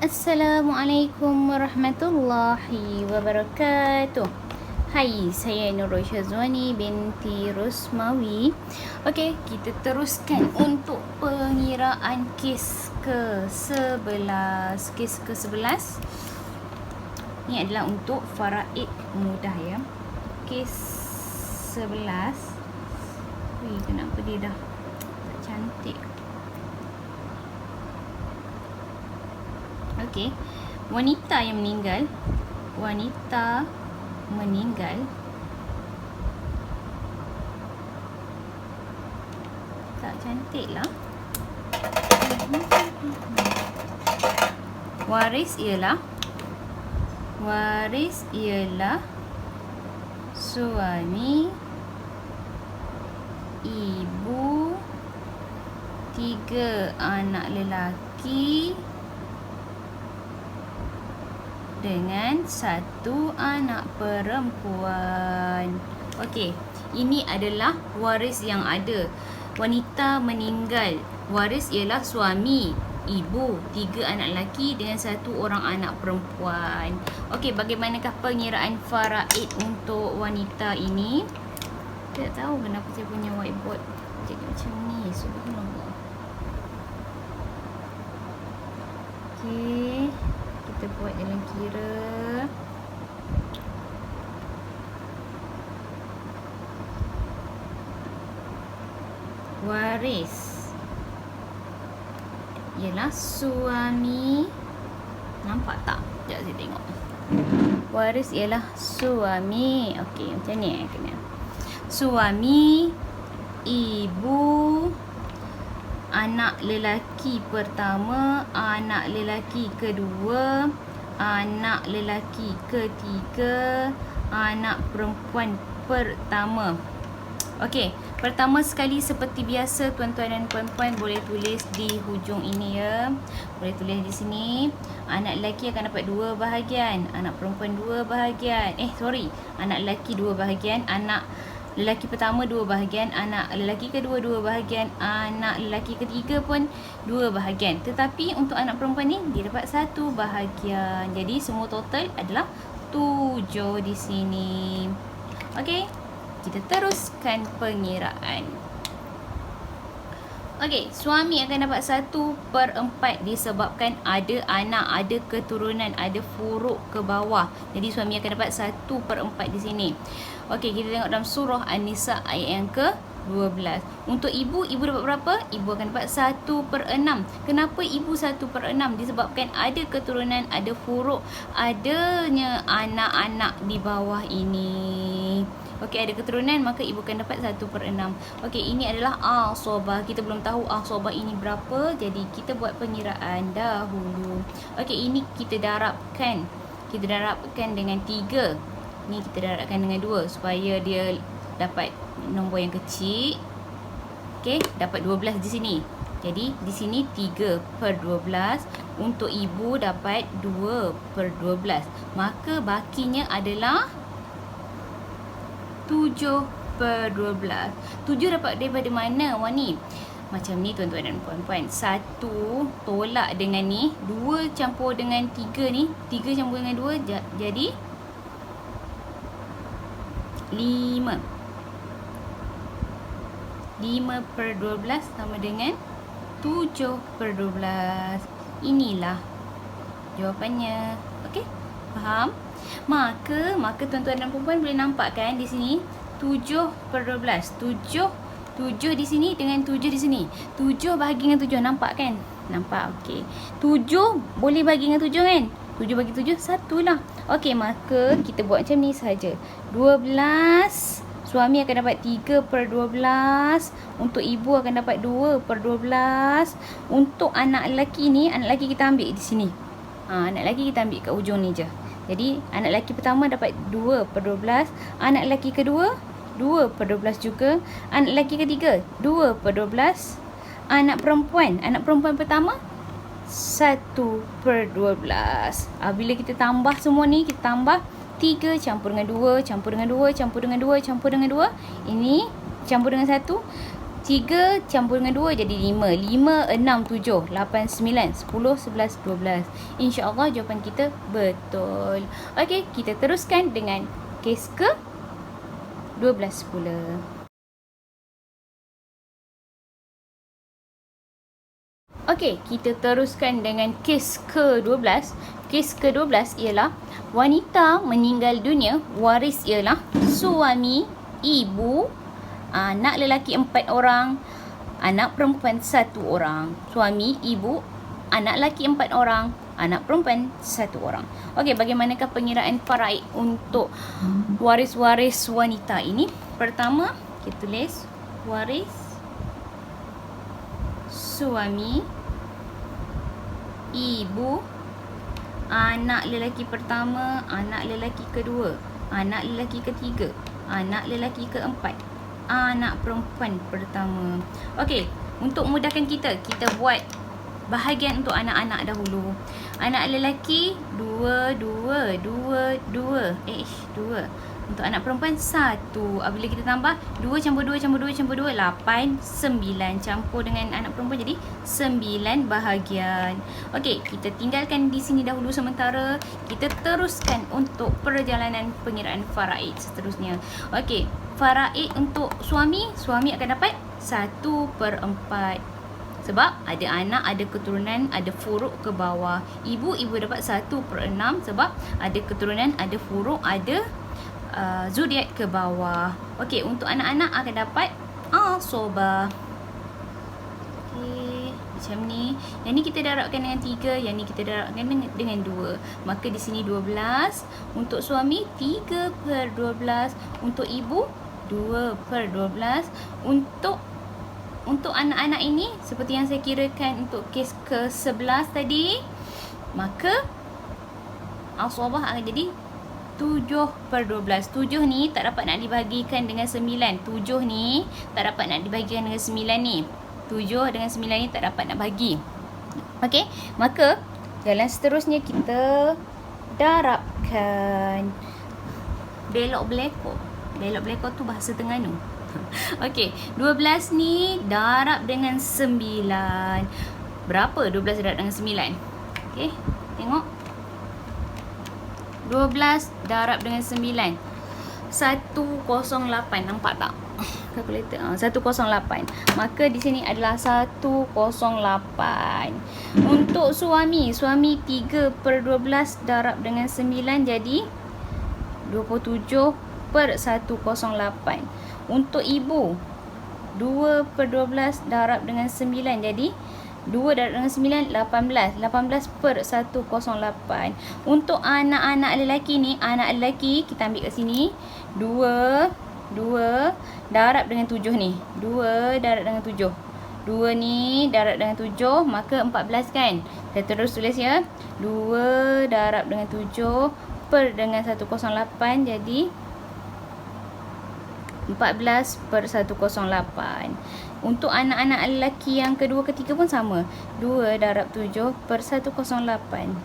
Assalamualaikum warahmatullahi wabarakatuh. Hai, saya Nurul Syazwani binti Rusmawi. Okey, kita teruskan untuk pengiraan kes ke-11. Kes ke-11 ni adalah untuk faraid mudah ya. Kes 11. Wih, kenapa dia dah tak cantik. Okey, wanita yang meninggal. Wanita meninggal tak cantik lah. Waris ialah suami, ibu, 3 anak lelaki dengan 1 anak perempuan. Okey, ini adalah waris yang ada. Wanita meninggal. Waris ialah suami, ibu, 3 anak lelaki dengan 1 orang anak perempuan. Okey, bagaimanakah pengiraan faraid untuk wanita ini? Saya tak tahu kenapa saya punya whiteboard jadi macam ni. Subhanallah. Okey, kita buat dalam kira. Waris ialah suami. Nampak tak? Sekejap saya tengok. Waris ialah suami. Okey, macam ni kena. Suami, ibu, anak lelaki pertama, anak lelaki kedua, anak lelaki ketiga, anak perempuan pertama. Okey, pertama sekali seperti biasa tuan-tuan dan puan-puan boleh tulis di hujung ini ya. Boleh tulis di sini. Anak lelaki akan dapat 2 bahagian, anak perempuan 2 bahagian. Anak lelaki 2 bahagian, anak lelaki pertama 2 bahagian, anak lelaki kedua 2 bahagian, anak lelaki ketiga pun 2 bahagian. Tetapi untuk anak perempuan ni dia dapat 1 bahagian. Jadi semua total adalah 7 di sini. Okey, kita teruskan pengiraan. Okey, suami akan dapat 1/4 disebabkan ada anak, ada keturunan, ada furuk ke bawah. Jadi suami akan dapat 1/4 di sini. Okey, kita tengok dalam surah An-Nisa ayat yang ke-12. Untuk ibu dapat berapa? Ibu akan dapat 1/6. Kenapa ibu 1/6? Disebabkan ada keturunan, ada furuk, adanya anak-anak di bawah ini. Okey, ada keturunan maka ibu akan dapat 1/6. Okey, ini adalah asobah. Kita belum tahu asobah ini berapa, jadi kita buat pengiraan dahulu. Okey, ini kita darabkan. Kita darabkan dengan 3. Ni kita darabkan dengan 2 supaya dia dapat nombor yang kecil. Okey, dapat 12 di sini. Jadi di sini 3/12. Untuk ibu dapat 2/12. Maka bakinya adalah 7/12. 7 dapat daripada mana, Wani? Macam ni tuan-tuan dan puan-puan. 1 tolak dengan ni, 2 campur dengan 3 ni, 3 campur dengan 2 jadi 5. 5/12 sama dengan 7/12. Inilah jawapannya. Okey? Faham? Maka tuan-tuan dan puan-puan boleh nampak kan di sini 7/12. 7 di sini dengan 7 di sini. 7 bahagi dengan 7, nampak kan? Nampak, okey. 7 boleh bahagi dengan 7 kan? 7 bagi 7, 1 lah. Okey, maka kita buat macam ni saja. 12, suami akan dapat 3/12. Untuk ibu akan dapat 2/12. Untuk anak lelaki ni, anak lelaki kita ambil di sini. Anak lelaki kita ambil kat ujung ni je. Jadi anak lelaki pertama dapat 2/12. Anak lelaki kedua 2/12 juga. Anak lelaki ketiga 2/12. Anak perempuan pertama 1/12. Bila kita tambah semua ni, kita tambah 3 campur dengan 2, campur dengan 2, campur dengan 2, campur dengan 2. Ini campur dengan 1. 3 campur dengan 2 jadi 5. 5, 6, 7, 8, 9, 10, 11, 12. InsyaAllah jawapan kita betul. Okey, kita teruskan dengan kes ke 12 pula. Okey, kita teruskan dengan kes ke-12. Kes ke-12 ialah wanita meninggal dunia, waris ialah suami, ibu, anak lelaki 4 orang, anak perempuan 1 orang. Suami, ibu, anak lelaki 4 orang, anak perempuan 1 orang. Okey, bagaimanakah pengiraan faraid untuk waris-waris wanita ini? Pertama, kita tulis waris suami, ibu, anak lelaki pertama, anak lelaki kedua, anak lelaki ketiga, anak lelaki keempat, anak perempuan pertama. Okey, untuk mudahkan kita buat bahagian untuk anak-anak dahulu. Anak lelaki 2, 2, 2, 2. 2. Untuk anak perempuan 1. Apabila kita tambah 2 campur 2 campur 2 campur 2, 8, 9. Campur dengan anak perempuan jadi 9 bahagian. Okey, kita tinggalkan di sini dahulu sementara. Kita teruskan untuk perjalanan pengiraan faraid seterusnya. Okey, faraid untuk suami akan dapat 1/4. Sebab ada anak, ada keturunan, ada furuk ke bawah. Ibu dapat 1/6 sebab ada keturunan, ada furuk, ada zuriat ke bawah. Okey, untuk anak-anak akan dapat asobah. Okey, macam ni. Yang ni kita darabkan dengan 3, yang ni kita darabkan dengan 2. Maka di sini 12. Untuk suami 3/12. Untuk ibu 2/12. Untuk anak-anak ini seperti yang saya kirakan untuk kes ke-11 tadi, maka asobah akan jadi 7/12. 7 ni tak dapat nak dibahagikan dengan 9. 7 ni tak dapat nak dibahagikan dengan 9 ni. 7 dengan 9 ni tak dapat nak bagi. Okey, maka jalan seterusnya kita darabkan. Belok beleko. Belok beleko tu bahasa Terengganu. Okey, 12 ni darab dengan 9. Berapa 12 darab dengan 9? Okey, tengok. 12 darab dengan 9. 108. Nampak tak? Kalkulator. 108. Maka di sini adalah 108. Untuk suami 3/12 darab dengan 9 jadi 27/108. Untuk ibu 2/12 darab dengan 9 jadi 2 darab dengan 9 18. 18/108. Untuk anak-anak lelaki ni, anak lelaki kita ambil kat sini 2 darab dengan 7 ni. 2 darab dengan 7. 2 ni darab dengan 7, maka 14 kan. Saya terus tulis ya. 2 darab dengan 7 per dengan 108 jadi 14/108. Untuk anak-anak lelaki yang kedua ketiga pun sama. 2 darab 7/108.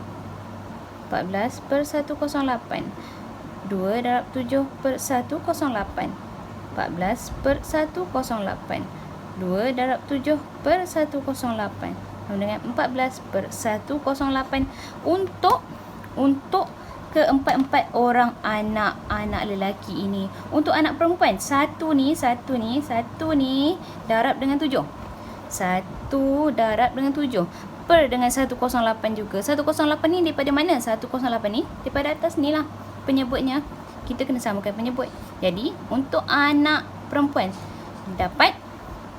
14/108. 2 darab 7/108. 14/108. 2 darab 7/108. Dengan 14/108 untuk keempat-empat orang anak lelaki ini. Untuk anak perempuan, satu ni darab dengan 7. 1 darab dengan 7 per dengan 108 juga. 108 ni daripada mana? 108 ni daripada atas ni lah penyebutnya. Kita kena samakan penyebut. Jadi, untuk anak perempuan dapat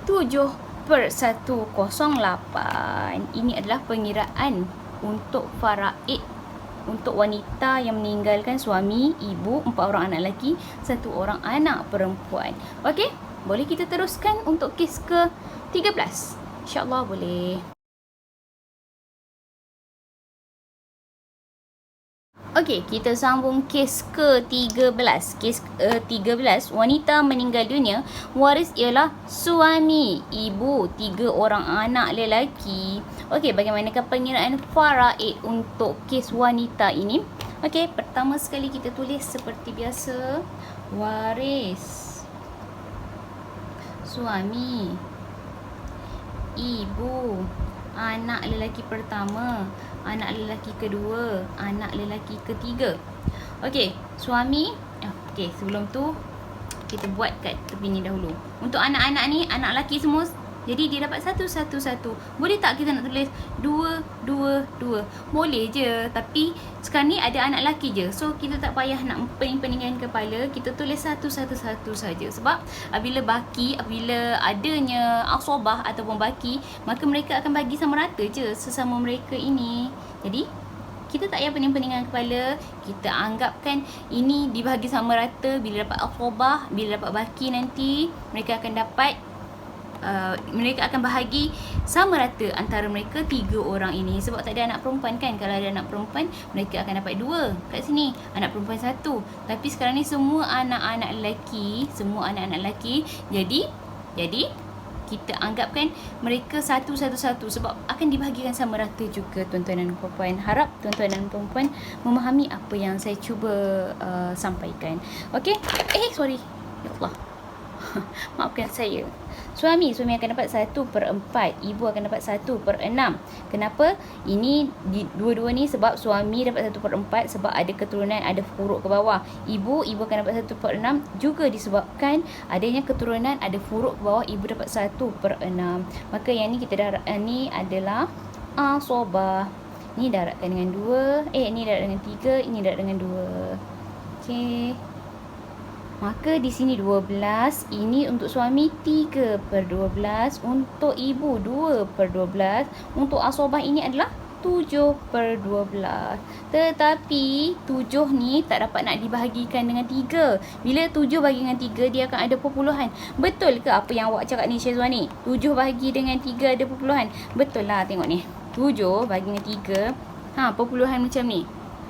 7/108. Ini adalah pengiraan untuk faraid untuk wanita yang meninggalkan suami, ibu, 4 orang anak lelaki, 1 orang anak perempuan. Okey, boleh kita teruskan untuk kes ke-13? InsyaAllah boleh. Okey, kita sambung kes ke-13. Kes ke-13, wanita meninggal dunia, waris ialah suami, ibu, 3 orang anak lelaki. Okey, bagaimanakah pengiraan faraid untuk kes wanita ini? Okey, pertama sekali kita tulis seperti biasa, waris suami, ibu, anak lelaki pertama, anak lelaki kedua, anak lelaki ketiga. Okey, suami. Okey, sebelum tu kita buat kat tepi ni dahulu. Untuk anak-anak ni, anak lelaki semua, jadi dia dapat 1, 1, 1. Boleh tak kita nak tulis 2, 2, 2? Boleh je. Tapi sekarang ni ada anak lelaki je. So kita tak payah nak pening-peningkan kepala. Kita tulis 1, 1, 1 saja. Sebab apabila adanya asobah ataupun baki, maka mereka akan bagi sama rata je sesama mereka ini. Jadi kita tak payah pening-peningkan kepala. Kita anggapkan ini dibahagi sama rata. Bila dapat asobah, bila dapat baki nanti, mereka akan dapat mereka akan bahagi sama rata antara mereka 3 orang ini. Sebab tak ada anak perempuan kan. Kalau ada anak perempuan, mereka akan dapat 2 kat sini. Anak perempuan 1. Tapi sekarang ni semua anak-anak lelaki. Semua anak-anak lelaki. Jadi kita anggapkan mereka 1, 1, 1. Sebab akan dibahagikan sama rata juga, tuan-tuan dan puan-puan. Harap tuan-tuan dan puan-puan memahami apa yang saya cuba sampaikan. Okey? Sorry. Ya Allah. Maafkan saya. Suami akan dapat 1/4. Ibu akan dapat 1/6. Kenapa? Ini dua-dua ni sebab suami dapat 1/4 sebab ada keturunan, ada furuk ke bawah. Ibu akan dapat 1/6 juga disebabkan adanya keturunan, ada furuk ke bawah. Ibu dapat 1/6. Maka yang ni kita darabkan, ni adalah asobah. Ni darabkan dengan 2. Ni darab dengan 3. Ini darab dengan 2. Okey. Maka di sini 12. Ini untuk suami 3/12. Untuk ibu 2/12. Untuk asobah ini adalah 7/12. Tetapi 7 ni tak dapat nak dibahagikan dengan 3. Bila 7 bagi dengan 3, dia akan ada perpuluhan. Betul ke apa yang awak cakap ni, Syazwani? 7 bagi dengan 3 ada perpuluhan. Betul lah, tengok ni. 7 bagi dengan 3. Perpuluhan macam ni.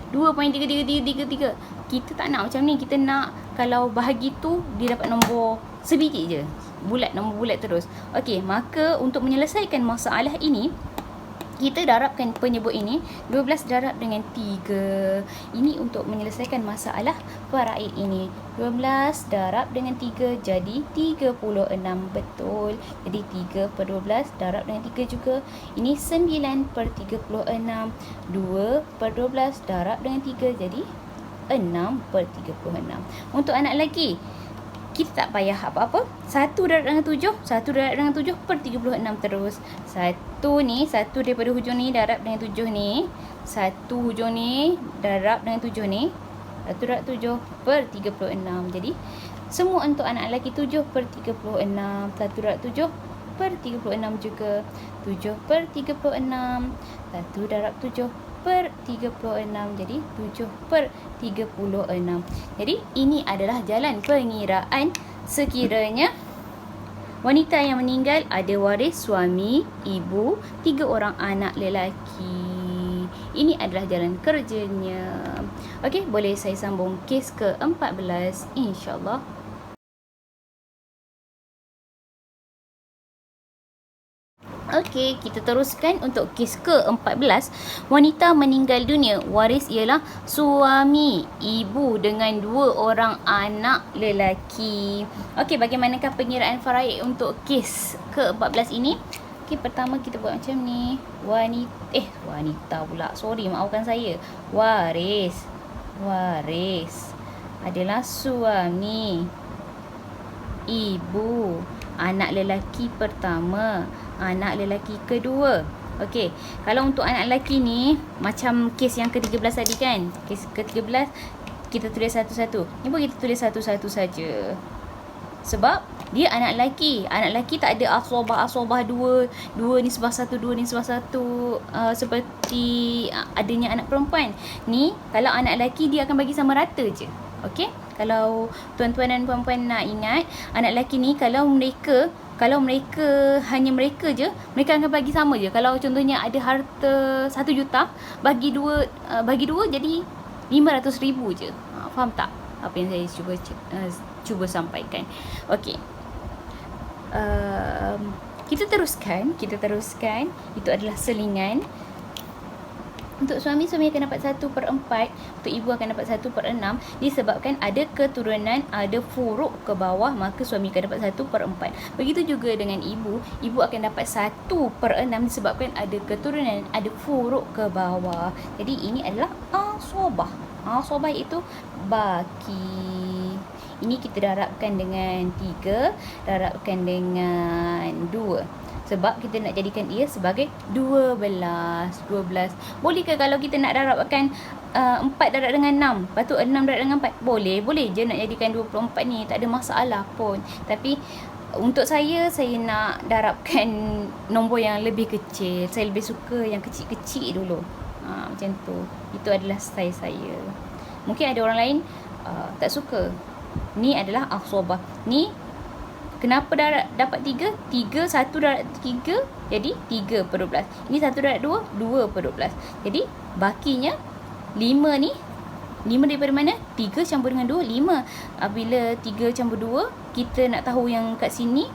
2.3333. Kita tak nak macam ni. Kita nak kalau bahagi tu dia dapat nombor sebiji je. Nombor bulat terus. Okey, maka untuk menyelesaikan masalah ini, kita darabkan penyebut ini. 12 darab dengan 3. Ini untuk menyelesaikan masalah faraid ini. 12 darab dengan 3 jadi 36. Betul. Jadi 3/12 darab dengan 3 juga. Ini 9/36. 2/12 darab dengan 3 jadi 6/36. Untuk anak lelaki, kita tak payah apa-apa. 1 darab dengan 7, 1 darab dengan 7/36 terus. 1 ni, 1 daripada hujung ni darab dengan 7 ni. 1 hujung ni darab dengan 7 ni. 1 darab 7/36. Jadi semua untuk anak lelaki 7/36. 1 darab 7/36 juga. 7/36. 1 darab 7/36. Jadi 7/36. Jadi ini adalah jalan pengiraan sekiranya wanita yang meninggal ada waris suami, ibu, 3 orang anak lelaki. Ini adalah jalan kerjanya. Okey, boleh saya sambung kes ke-14 insya-Allah. Okey, kita teruskan untuk kes ke-14. Wanita meninggal dunia, waris ialah suami, ibu dengan 2 orang anak lelaki. Okey, bagaimanakah pengiraan faraid untuk kes ke-14 ini? Okey, pertama kita buat macam ni. Wanita pula. Sorry, maafkan saya. Waris adalah suami, ibu, anak lelaki pertama, anak lelaki kedua. Okey, kalau untuk anak lelaki ni macam kes yang ke-13 tadi kan. Kes ke-13 kita tulis satu-satu. Ni pun kita tulis satu-satu saja. Sebab dia anak lelaki. Anak lelaki tak ada asobah dua ni sebab satu, 2 ni sebab satu, seperti adanya anak perempuan. Ni kalau anak lelaki dia akan bagi sama rata je. Okey? Kalau tuan-tuan dan puan-puan nak ingat, anak lelaki ni kalau mereka hanya mereka je, mereka akan bagi sama je. Kalau contohnya ada harta 1 juta, bagi dua jadi 500,000 je. Faham tak apa yang saya cuba sampaikan? Okey. Kita teruskan. Itu adalah selingan. Untuk suami akan dapat 1/4. Untuk ibu akan dapat 1/6. Disebabkan ada keturunan, ada furuk ke bawah, maka suami akan dapat 1/4. Begitu juga dengan ibu. Ibu akan dapat 1/6 disebabkan ada keturunan, ada furuk ke bawah. Jadi ini adalah asobah. Asobah itu baki. Ini kita darabkan dengan 3, darabkan dengan 2. Sebab kita nak jadikan ia sebagai 12. Boleh ke kalau kita nak darabkan 4 darab dengan 6, lepas tu 6 darab dengan 4? Boleh je nak jadikan 24 ni, tak ada masalah pun. Tapi untuk saya nak darabkan nombor yang lebih kecil. Saya lebih suka yang kecil-kecil dulu. Macam tu. Itu adalah style saya. Mungkin ada orang lain tak suka. Ni adalah asobah. Ni kenapa dapat 3? 1 darab 3 jadi 3/12. Ini 1 darab 2, 2/12. Jadi bakinya 5 ni. 5 daripada mana? 3 campur dengan 2, 5. Bila 3 campur 2, kita nak tahu yang kat sini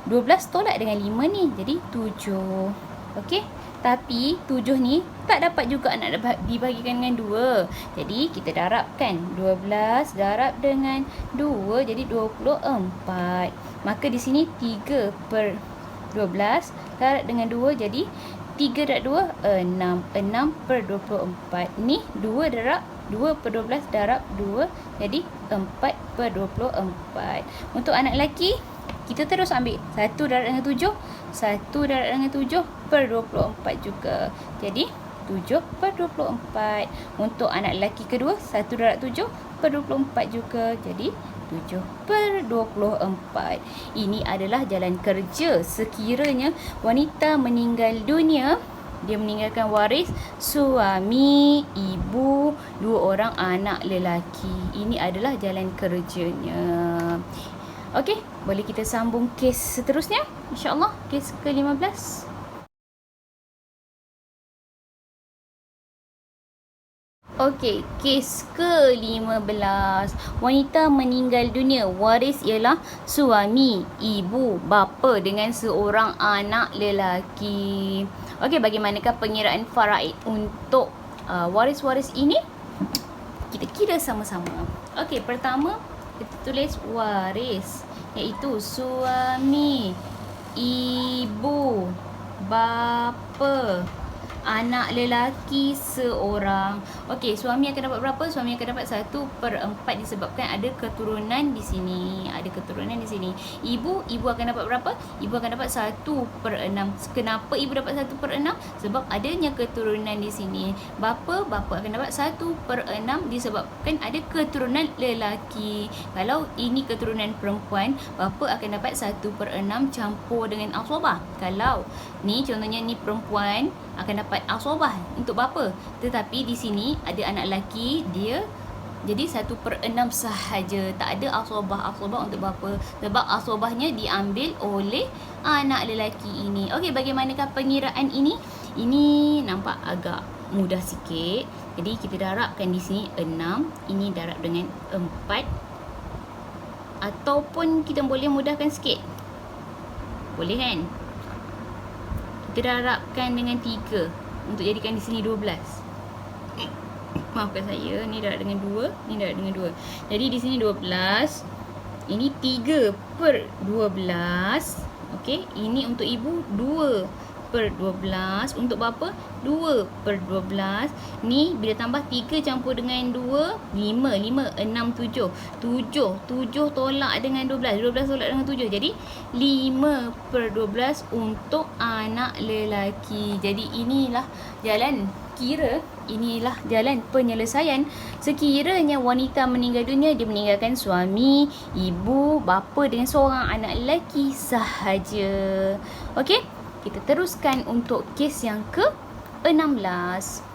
12 tolak dengan 5 ni. Jadi 7. Okey? Tapi 7 ni tak dapat juga nak dibagikan dengan 2. Jadi kita darabkan. 12 darab dengan 2 jadi 24. Maka di sini 3/12 darab dengan 2 jadi 3 darab 2, 6. 6/24. Ni 2 darab 2/12 darab 2 jadi 4/24. Untuk anak lelaki, kita terus ambil 1 darab dengan 7, 1 darab dengan 7/24 juga. Jadi 7/24. Untuk anak lelaki kedua, 1 darab 7/24 juga. Jadi 7/24. Ini adalah jalan kerja sekiranya wanita meninggal dunia. Dia meninggalkan waris suami, ibu, 2 orang anak lelaki. Ini adalah jalan kerjanya. Okey, boleh kita sambung kes seterusnya? InsyaAllah, kes ke-15. Okey, kes ke-15. Wanita meninggal dunia. Waris ialah suami, ibu, bapa dengan seorang anak lelaki. Okey, bagaimanakah pengiraan faraid untuk waris-waris ini? Kita kira sama-sama. Okey, pertama kita tulis waris, iaitu suami, ibu, bapa, anak lelaki seorang. Okey, suami akan dapat berapa? Suami akan dapat 1/4 disebabkan ada keturunan di sini. Ada keturunan di sini. Ibu akan dapat berapa? Ibu akan dapat 1/6. Kenapa ibu dapat 1/6? Sebab adanya keturunan di sini. Bapa akan dapat 1/6 disebabkan ada keturunan lelaki. Kalau ini keturunan perempuan, bapa akan dapat 1/6 campur dengan asobah. Kalau ni contohnya ni perempuan, akan dapat asobah untuk bapa. Tetapi di sini ada anak lelaki, dia jadi 1/6 sahaja. Tak ada asobah untuk bapa. Sebab asobahnya diambil oleh anak lelaki ini. Okey, bagaimanakah pengiraan ini? Ini nampak agak mudah sikit. Jadi kita darabkan di sini 6. Ini darab dengan 4. Ataupun kita boleh mudahkan sikit. Boleh kan? Kita darabkan dengan 3 untuk jadikan di sini 12. Maafkan saya, ni darab dengan 2, ni darab dengan 2. Jadi di sini 12. Ini 3/12. Okey, ini untuk ibu 2/12. Untuk bapa 2/12. Ni bila tambah 3 campur dengan 2, 5, 6, 7. 7 tolak dengan 12. 12 tolak dengan 7. Jadi 5/12 untuk anak lelaki. Jadi inilah jalan kira, inilah jalan penyelesaian sekiranya wanita meninggal dunia. Dia meninggalkan suami, ibu, bapa dengan seorang anak lelaki sahaja. Okey, kita teruskan untuk kes yang ke-16.